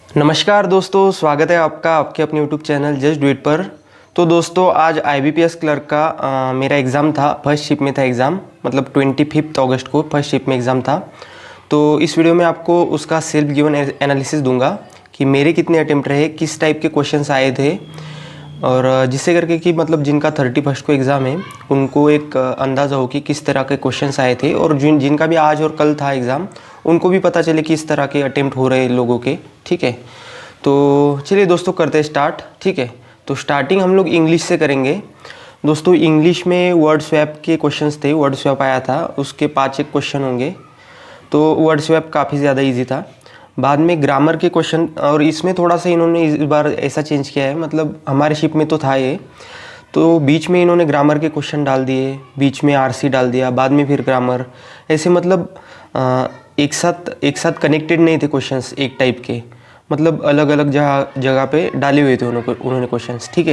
नमस्कार दोस्तों, स्वागत है आपका आपके अपने YouTube channel just do it पर। तो दोस्तों आज IBPS क्लर्क का मेरा एग्ज़ाम था। फर्स्ट शिफ्ट में था एग्ज़ाम, मतलब 25 अगस्त को फर्स्ट शिफ्ट में एग्ज़ाम था। तो इस वीडियो में आपको उसका सेल्फ गिवन एनालिसिस दूंगा कि मेरे कितने अटेम्प्ट रहे, किस टाइप के क्वेश्चंस आए थे, और जिससे करके कि मतलब जिनका 31 को एग्ज़ाम है उनको एक अंदाज़ा हो कि किस तरह के क्वेश्चंस आए थे, और जिनका भी आज और कल था एग्ज़ाम उनको भी पता चले कि इस तरह के अटेम्प्ट हो रहे लोगों के। ठीक है, तो चलिए दोस्तों करते हैं स्टार्ट। ठीक है, तो स्टार्टिंग हम लोग इंग्लिश से करेंगे। दोस्तों इंग्लिश में वर्ड स्वैप के क्वेश्चंस थे, वर्ड स्वैप आया था, उसके 5 एक क्वेश्चन होंगे। तो वर्ड स्वैप काफ़ी ज़्यादा ईजी था। बाद में ग्रामर के क्वेश्चन, और इसमें थोड़ा सा इन्होंने इस बार ऐसा चेंज किया है, मतलब हमारे शिप में तो था ये, तो बीच में इन्होंने ग्रामर के क्वेश्चन डाल दिए, बीच में RC डाल दिया, बाद में फिर ग्रामर, ऐसे मतलब एक साथ कनेक्टेड नहीं थे क्वेश्चंस एक टाइप के, मतलब अलग अलग जगह पे डाले हुए थे उन्होंने क्वेश्चंस। ठीक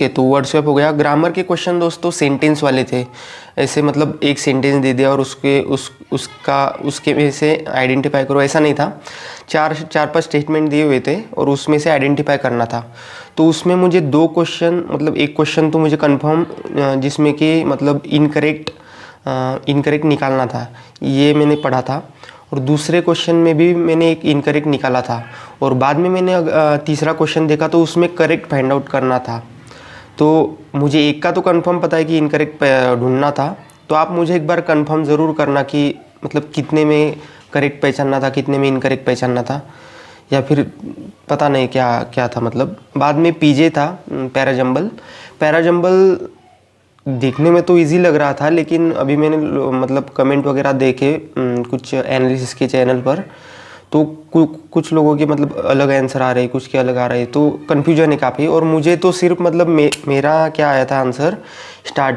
है, तो वर्ड स्वैप हो गया। ग्रामर के क्वेश्चन दोस्तों सेंटेंस वाले थे, ऐसे मतलब एक सेंटेंस दे दिया और उसके में से आइडेंटिफाई करो, ऐसा नहीं था। चार पांच स्टेटमेंट दिए हुए थे और उसमें से आइडेंटिफाई करना था। तो उसमें मुझे 2 क्वेश्चन, मतलब एक क्वेश्चन तो मुझे कंफर्म, जिसमें कि मतलब इनकरेक्ट निकालना था, ये मैंने पढ़ा था, और दूसरे क्वेश्चन में भी मैंने एक इनकरेक्ट निकाला था, और बाद में मैंने तीसरा क्वेश्चन देखा तो उसमें करेक्ट फाइंड आउट करना था। तो मुझे एक का तो कंफर्म पता है कि इनकरेक्ट ढूंढना था। तो आप मुझे एक बार कंफर्म ज़रूर करना कि मतलब कितने में करेक्ट पहचानना था, कितने में इनकरेक्ट पहचानना था, या फिर पता नहीं क्या क्या था। मतलब बाद में PJ था, पैराजंबल देखने में तो इजी लग रहा था, लेकिन अभी मैंने मतलब कमेंट वगैरह देखे कुछ एनालिसिस के चैनल पर, तो कुछ लोगों के मतलब अलग आंसर आ रहे, कुछ के अलग आ रहे, तो कन्फ्यूजन है काफ़ी। और मुझे तो सिर्फ मतलब मेरा क्या आया था आंसर,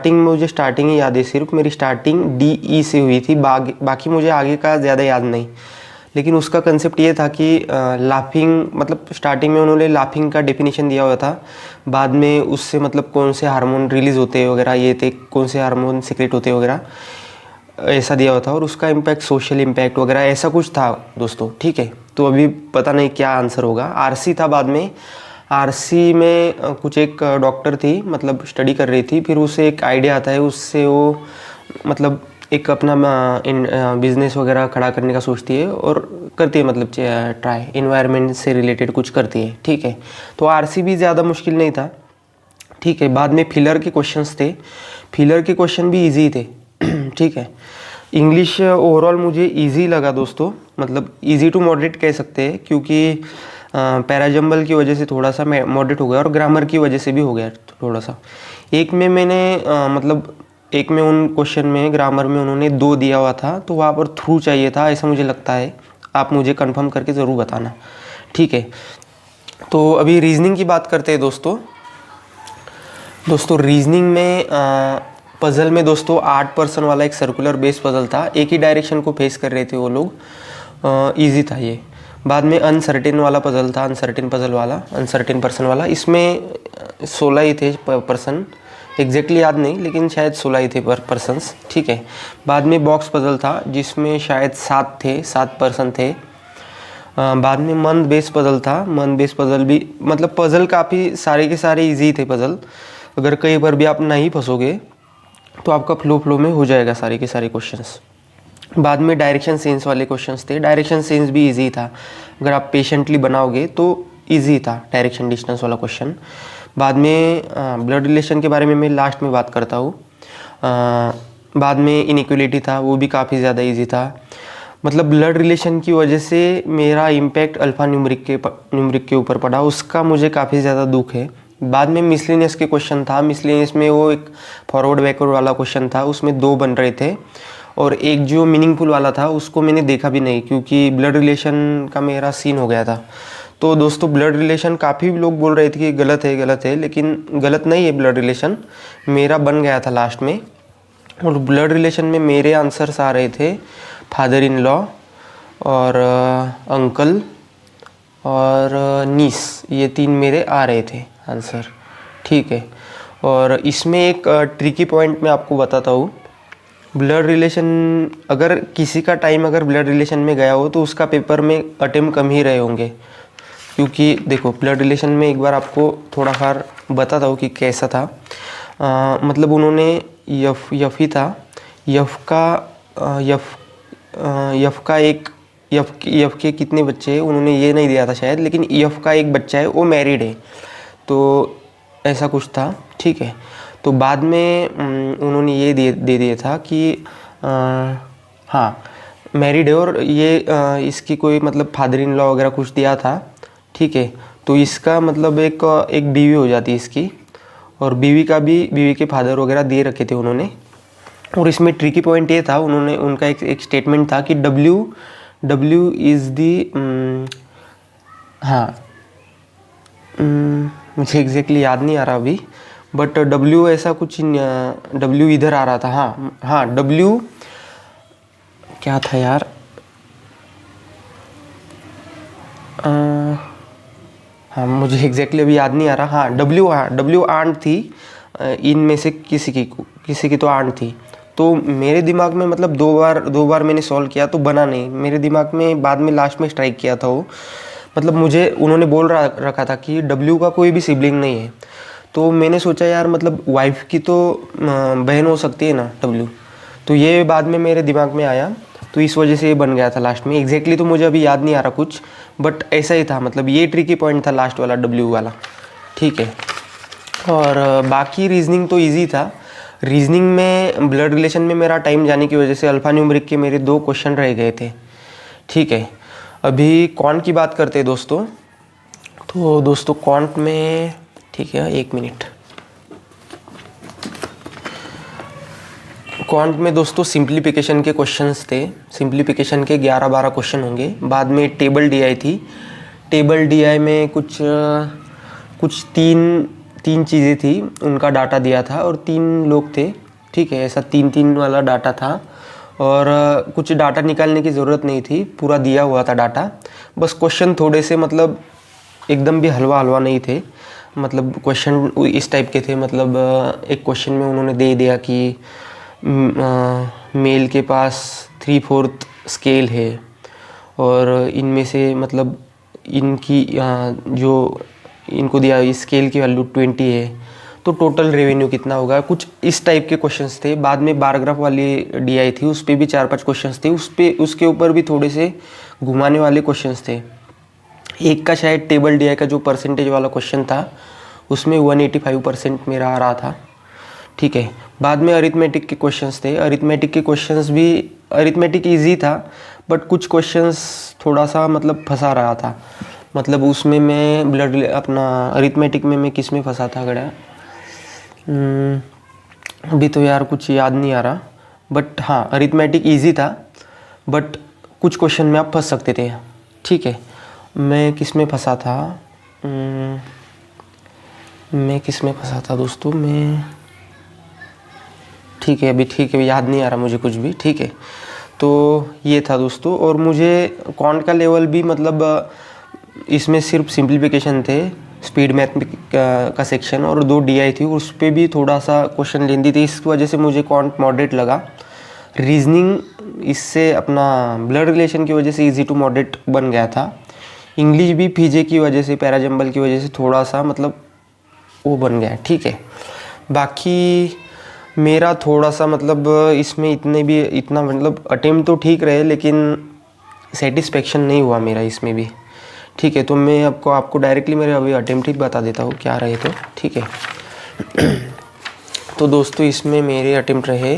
मुझे स्टार्टिंग ही याद है, सिर्फ मेरी स्टार्टिंग DE से हुई थी, बाकी मुझे आगे का ज़्यादा याद नहीं। लेकिन उसका कंसेप्ट ये था कि लाफिंग, मतलब स्टार्टिंग में उन्होंने लाफिंग का डेफिनेशन दिया हुआ था, बाद में उससे मतलब कौन से हार्मोन रिलीज़ होते हैं वगैरह, ये थे कौन से हार्मोन सीक्रेट होते हैं वगैरह, ऐसा दिया हुआ था, और उसका इम्पैक्ट, सोशल इम्पैक्ट वगैरह ऐसा कुछ था दोस्तों। ठीक है, तो अभी पता नहीं क्या आंसर होगा। RC था बाद में। RC में कुछ एक डॉक्टर थी, मतलब स्टडी कर रही थी, फिर उसे एक आइडिया आता है, उससे वो मतलब एक अपना बिजनेस वगैरह खड़ा करने का सोचती है और करती है, मतलब ट्राई इन्वायरमेंट से रिलेटेड कुछ करती है। ठीक है, तो RC भी ज़्यादा मुश्किल नहीं था। ठीक है, बाद में फिलर के क्वेश्चंस थे, फिलर के क्वेश्चन भी इजी थे। ठीक है, इंग्लिश ओवरऑल मुझे इजी लगा दोस्तों, मतलब इजी टू मॉडरेट कह सकते हैं, क्योंकि पैराजंबल की वजह से थोड़ा सा मॉडरेट हो गया, और ग्रामर की वजह से भी हो गया थोड़ा सा। एक में मैंने मतलब एक में उन क्वेश्चन में ग्रामर में उन्होंने 2 दिया हुआ था, तो वहाँ पर थ्रू चाहिए था, ऐसा मुझे लगता है। आप मुझे कंफर्म करके ज़रूर बताना। ठीक है, तो अभी रीजनिंग की बात करते हैं दोस्तों। रीजनिंग में पज़ल में दोस्तों 8 पर्सन वाला एक सर्कुलर बेस पज़ल था, एक ही डायरेक्शन को फेस कर रहे थे वो लोग, इजी था ये। बाद में अनसर्टेन वाला पज़ल था, अनसर्टेन पर्सन वाला, इसमें 16 ही थे पर्सन, एग्जैक्टली याद नहीं, लेकिन शायद 16 ही थे पर्सन्स। ठीक है, बाद में बॉक्स पज़ल था जिसमें शायद 7 पर्सन थे। बाद में मंद बेस पज़ल था, मंद बेस पज़ल भी, मतलब पज़ल काफ़ी सारे के सारे इजी थे पज़ल, अगर कहीं पर भी आप नहीं फंसोगे तो आपका फ्लो में हो जाएगा सारे के सारे क्वेश्चंस। बाद में डायरेक्शन सेंस वाले क्वेश्चंस थे, डायरेक्शन सेंस भी इजी था, अगर आप पेशेंटली बनाओगे तो इजी था डायरेक्शन डिस्टेंस वाला क्वेश्चन। बाद में ब्लड रिलेशन के बारे में मैं लास्ट में बात करता हूँ। बाद में इनइक्वलिटी था, वो भी काफ़ी ज़्यादा इजी था, मतलब ब्लड रिलेशन की वजह से मेरा इम्पैक्ट अल्फ़ा न्यूमरिक के ऊपर पड़ा, उसका मुझे काफ़ी ज़्यादा दुख है। बाद में मिसलेनियस के क्वेश्चन था, मिसलेनियस में वो एक फॉरवर्ड बैकवर्ड वाला क्वेश्चन था, उसमें 2 बन रहे थे, और एक जो मीनिंगफुल वाला था उसको मैंने देखा भी नहीं, क्योंकि ब्लड रिलेशन का मेरा सीन हो गया था। तो दोस्तों ब्लड रिलेशन काफ़ी लोग बोल रहे थे कि गलत है, लेकिन गलत नहीं है ब्लड रिलेशन, मेरा बन गया था लास्ट में। और ब्लड रिलेशन में मेरे आंसर्स आ रहे थे फादर इन लॉ और अंकल और नीस, ये 3 मेरे आ रहे थे आंसर। ठीक है, और इसमें एक ट्रिकी पॉइंट मैं आपको बताता हूँ। ब्लड रिलेशन, अगर किसी का टाइम अगर ब्लड रिलेशन में गया हो तो उसका पेपर में अटेम्प्ट कम ही रहे होंगे, क्योंकि देखो ब्लड रिलेशन में एक बार आपको थोड़ा फार बताता हूँ कि कैसा था। मतलब उन्होंने यफ ही था, यफ का एक यफ के कितने बच्चे हैं उन्होंने ये नहीं दिया था शायद, लेकिन यफ का एक बच्चा है वो मैरिड है, तो ऐसा कुछ था, ठीक है। तो बाद में उन्होंने ये दे दिया था कि हाँ मैरिड है, और ये इसकी कोई मतलब फादर इन लॉ वगैरह कुछ दिया था, ठीक है। तो इसका मतलब एक बीवी हो जाती है इसकी, और बीवी के फादर वगैरह दे रखे थे उन्होंने। और इसमें ट्रिकी पॉइंट ये था, उनका एक स्टेटमेंट था कि डब्ल्यू इज़ दी, हाँ मुझे एग्जैक्टली याद नहीं आ रहा अभी, बट डब्ल्यू ऐसा कुछ, डब्ल्यू इधर आ रहा था, हाँ डब्ल्यू क्या था यार, हाँ मुझे एग्जैक्टली अभी याद नहीं आ रहा। हाँ डब्ल्यू आंट थी, इनमें से किसी की तो आंट थी। तो मेरे दिमाग में मतलब दो बार मैंने सॉल्व किया तो बना नहीं मेरे दिमाग में, बाद में लास्ट में स्ट्राइक किया था वो। मतलब मुझे उन्होंने बोल रखा था कि डब्ल्यू का कोई भी सिबलिंग नहीं है, तो मैंने सोचा यार मतलब वाइफ की तो बहन हो सकती है ना डब्ल्यू, तो ये बाद में मेरे दिमाग में आया, तो इस वजह से ये बन गया था लास्ट में। एग्जैक्टली तो मुझे अभी याद नहीं आ रहा कुछ, बट ऐसा ही था, मतलब ये ट्रिकी पॉइंट था लास्ट वाला डब्ल्यू वाला, ठीक है। और बाकी रीजनिंग तो इजी था। रीजनिंग में ब्लड रिलेशन में मेरा टाइम जाने की वजह से अल्फ़ा न्यूमरिक के मेरे 2 क्वेश्चन रह गए थे, ठीक है। अभी कॉन्ट की बात करते हैं दोस्तों। तो दोस्तों कॉन्ट में, ठीक है 1 मिनट, क्वांट में दोस्तों सिंप्लीफिकेशन के क्वेश्चंस थे। सिंप्लीफिकेशन के 11-12 क्वेश्चन होंगे। बाद में टेबल डीआई थी। टेबल डीआई में कुछ तीन चीज़ें थी, उनका डाटा दिया था और 3 लोग थे, ठीक है। ऐसा 3-3 वाला डाटा था, और कुछ डाटा निकालने की ज़रूरत नहीं थी, पूरा दिया हुआ था डाटा। बस क्वेश्चन थोड़े से मतलब एकदम भी हलवा नहीं थे, मतलब क्वेश्चन इस टाइप के थे। मतलब एक क्वेश्चन में उन्होंने दे दिया कि मेल के पास 3/4 स्केल है, और इनमें से मतलब इनकी जो इनको दिया इस स्केल की वैल्यू 20 है, तो टोटल रेवेन्यू कितना होगा, कुछ इस टाइप के क्वेश्चंस थे। बाद में बार ग्राफ वाली डीआई थी, उस पर भी 4-5 क्वेश्चंस थे, उसके ऊपर भी थोड़े से घुमाने वाले क्वेश्चंस थे। एक का शायद टेबल डीआई का जो परसेंटेज वाला क्वेश्चन था उसमें 185% मेरा आ रहा था, ठीक है। बाद में अरिथमेटिक के क्वेश्चंस थे। अरिथमेटिक के क्वेश्चंस भी, अरिथमेटिक इजी था, बट कुछ क्वेश्चंस थोड़ा सा मतलब फंसा रहा था। मतलब उसमें मैं अपना अरिथमेटिक में मैं किस में फंसा था गड़ा, अभी तो यार कुछ याद नहीं आ रहा, बट हाँ अरिथमेटिक इजी था, बट कुछ क्वेश्चन में आप फंस सकते थे, ठीक है। मैं किस में फंसा था दोस्तों, ठीक है, याद नहीं आ रहा मुझे कुछ भी, ठीक है। तो ये था दोस्तों। और मुझे कॉन्ट का लेवल भी मतलब इसमें सिर्फ सिंप्लीफिकेशन थे, स्पीड मैथ का सेक्शन, और 2 डीआई थी, उस पर भी थोड़ा सा क्वेश्चन लेंदी थी, इस वजह से मुझे कॉन्ट मॉडरेट लगा। रीजनिंग इससे अपना ब्लड रिलेशन की वजह से इजी टू मॉडरेट बन गया था। इंग्लिश भी पीजे की वजह से, पैराजम्बल की वजह से थोड़ा सा मतलब वो बन गया, ठीक है। बाकी मेरा थोड़ा सा मतलब इसमें इतना मतलब अटेम्प्ट तो ठीक रहे, लेकिन सेटिस्फेक्शन नहीं हुआ मेरा इसमें भी, ठीक है। तो मैं आपको डायरेक्टली मेरे अभी अटेम्प्ट ही बता देता हूँ क्या रहे, तो ठीक है। तो दोस्तों इसमें मेरे अटेम्प्ट रहे,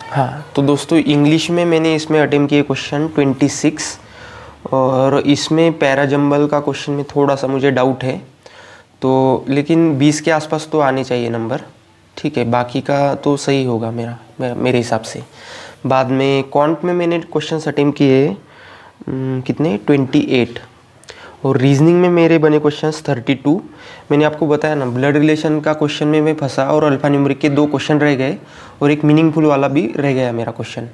हाँ तो दोस्तों इंग्लिश में मैंने इसमें अटेम्प्ट किए क्वेश्चन 26, और इसमें पैराजम्बल का क्वेश्चन में थोड़ा सा मुझे डाउट है, तो लेकिन 20 के आसपास तो आने चाहिए नंबर, ठीक है। बाकी का तो सही होगा मेरे हिसाब से। बाद में कॉन्ट में मैंने क्वेश्चन अटेम्प्ट किए कितने 28, और रीजनिंग में मेरे बने क्वेश्चंस 32। मैंने आपको बताया ना ब्लड रिलेशन का क्वेश्चन में मैं फंसा, और अल्फा न्यूमरिक के 2 क्वेश्चन रह गए, और एक मीनिंगफुल वाला भी रह गया मेरा क्वेश्चन।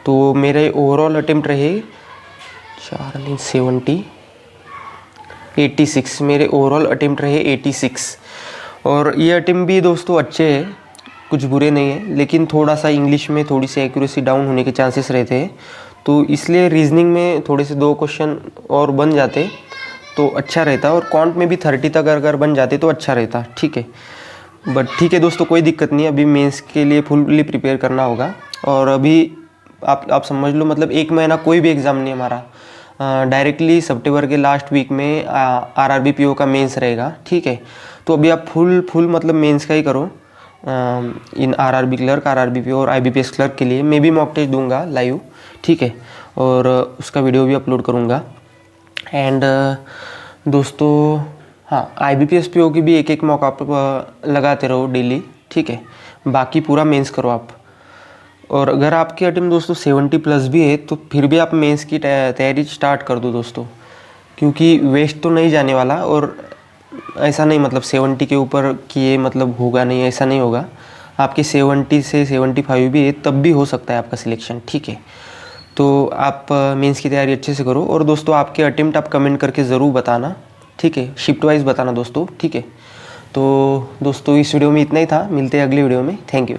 तो मेरे ओवरऑल अटेम्प्ट रहे 86, मेरे ओवरऑल अटेम्प्ट रहे 86। और ये अटेम्प्ट भी दोस्तों अच्छे हैं, कुछ बुरे नहीं है, लेकिन थोड़ा सा इंग्लिश में थोड़ी सी एक्यूरेसी डाउन होने के चांसेस रहते हैं, तो इसलिए रीजनिंग में थोड़े से 2 क्वेश्चन और बन जाते तो अच्छा रहता, और क्वांट में भी 30 तक अगर बन जाते तो अच्छा रहता, ठीक है। बट ठीक है दोस्तों, कोई दिक्कत नहीं है, अभी मेंस के लिए फुल्ली प्रिपेयर करना होगा। और अभी आप समझ लो, मतलब 1 महीना कोई भी एग्ज़ाम नहीं हमारा, डायरेक्टली सितंबर के लास्ट वीक में आरआरबी पीओ का मेंस रहेगा, ठीक है। तो अभी आप फुल मतलब मेंस का ही करो इन आरआरबी क्लर्क, आरआरबी पीओ और आईबीपीएस क्लर्क के लिए। मैं भी मॉक टेस्ट दूंगा लाइव, ठीक है, और उसका वीडियो भी अपलोड करूँगा। एंड दोस्तों हाँ, आईबीपीएस पीओ की भी एक मॉक आप लगाते रहो डेली, ठीक है। बाकी पूरा मेंस करो आप। और अगर आपकी अटेम्प्ट दोस्तों 70+ भी है तो फिर भी आप मेंस की तैयारी स्टार्ट कर दो दोस्तों, क्योंकि वेस्ट तो नहीं जाने वाला। और ऐसा नहीं मतलब 70 के ऊपर किए मतलब होगा नहीं, ऐसा नहीं होगा। आपके 70 से 75 भी है तब भी हो सकता है आपका सिलेक्शन, ठीक है। तो आप मेंस की तैयारी अच्छे से करो। और दोस्तों आपके अटेम्प्ट आप कमेंट करके ज़रूर बताना, ठीक है, शिफ्ट वाइज बताना दोस्तों, ठीक है। तो दोस्तों इस वीडियो में इतना ही था, मिलते हैं अगले वीडियो में। Thank you.